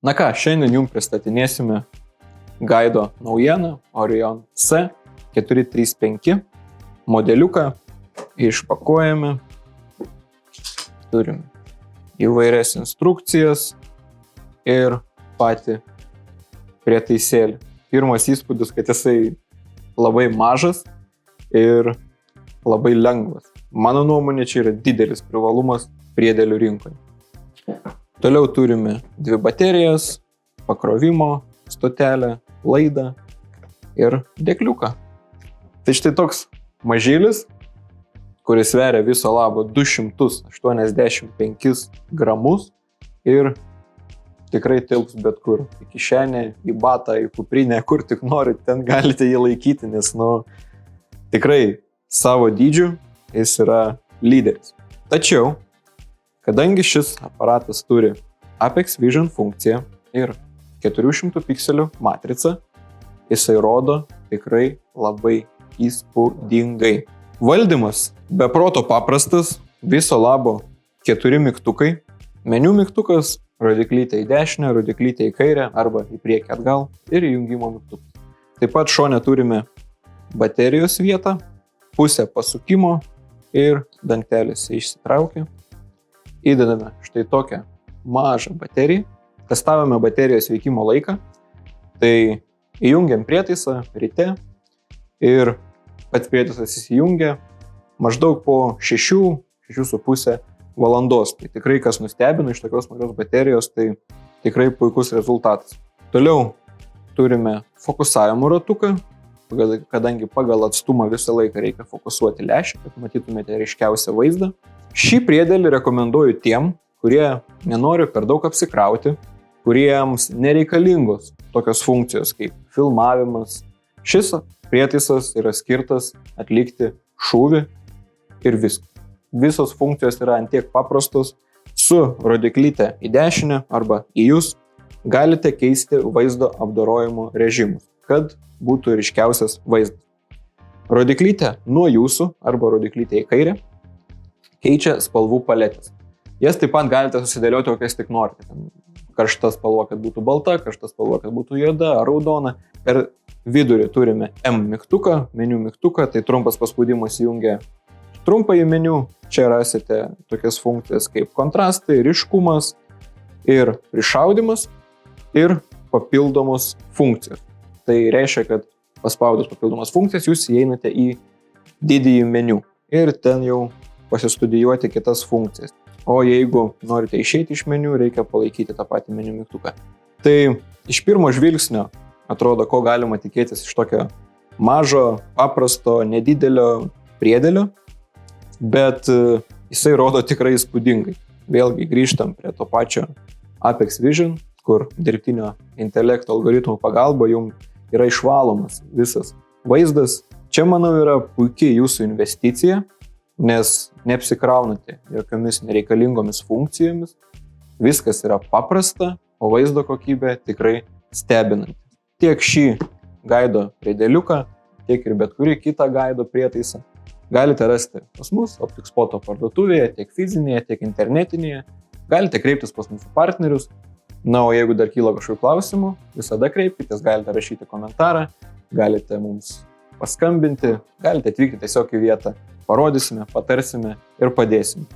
Na ką, šiandien jums pristatinėsime Gaido naujieną Orion C435 modeliuką. Išpakuojame. Turim įvairias instrukcijas ir patį prietaisėlį. Pirmas įspūdis, kad jisai labai mažas ir labai lengvas. Mano nuomonė, čia yra didelis privalumas priedėlių rinkoje. Toliau turime 2 baterijas, pakrovimo stotelę, laidą ir dėkliuką. Tai štai toks mažylis, kuris sveria viso labo 285 gramus ir tikrai tilps bet kur. Į kišenę, į batą, į kuprinę, kur tik norit, ten galite jį laikyti, nes tikrai savo dydžiu jis yra lyderis. Tačiau, kadangi šis aparatas turi Apex Vision funkciją ir 400 pikselių matricą, jisai rodo tikrai labai įspūdingai. Valdymas be proto paprastas, viso labo 4 mygtukai. Meniu mygtukas, rodiklytė į dešinę, rodiklytė į kairę arba į priekį atgal ir įjungimo mygtukas. Taip pat šone turime baterijos vietą, pusę pasukimo ir dangtelis išsitraukia. Įdedame štai tokią mažą bateriją. Testavome baterijos veikimo laiką. Tai įjungiam prietaisą ryte ir pats prietaisas įsijungia maždaug po 6,5 valandos. Tai tikrai kas nustebino iš tokios mažos baterijos, tai tikrai puikus rezultatas. Toliau turime fokusavimo ratuką, kadangi pagal atstumą visą laiką reikia fokusuoti lęšį, kad matytumėte ryškiausią vaizdą. Šį priedėlį rekomenduoju tiem, kurie nenori per daug apsikrauti, kuriems nereikalingos tokios funkcijos kaip filmavimas. Šis prietaisas yra skirtas atlikti šūvį ir viskas. Visos funkcijos yra antiek paprastos. Su rodiklyte į dešinę arba į jūs galite keisti vaizdo apdorojimo režimus, kad būtų ryškiausias vaizdas. Rodiklytė nuo jūsų arba rodiklytė į kairę keičia spalvų paletės. Jas taip pat galite susidėlioti, kokias tik norite. Karšta spalva, kad būtų balta, karšta spalva, kad būtų juoda ar raudona. Per vidurį turime M mygtuką, meniu mygtuką, tai trumpas paspaudimas įjungia trumpąjį meniu. Čia rasite tokias funkcijas kaip kontrastai, ryškumas ir prišaudimas ir papildomos funkcijos. Tai reiškia, kad paspaudus papildomas funkcijas jūs įeinate į didįjį meniu ir ten jau pasistudijuoti kitas funkcijas. O jeigu norite išeiti iš meniu, reikia palaikyti tą patį meniu mygtuką. Tai iš pirmo žvilgsnio atrodo, ko galima tikėtis iš tokio mažo, paprasto, nedidelio priedėlio, bet jisai rodo tikrai įspūdingai. Vėlgi grįžtam prie to pačio Apex Vision, kur dirbtinio intelekto algoritmų pagalba jums yra išvalomas visas vaizdas. Čia, manau, yra puikiai jūsų investicija, nes neapsikraunate jokiomis nereikalingomis funkcijomis. Viskas yra paprasta, o vaizdo kokybė tikrai stebinanti. Tiek šį Gaido priedėliuką, tiek ir bet kurį kitą Gaido prietaisą galite rasti pas mus OptikSpoto parduotuvėje, tiek fizinėje, tiek internetinėje. Galite kreiptis pas mūsų partnerius. Na, o jeigu dar kyla kažkokių klausimų, visada kreipkitės, galite rašyti komentarą, galite mums paskambinti, galite atvykti tiesiog į vietą. Parodysime, patarsime ir padėsime.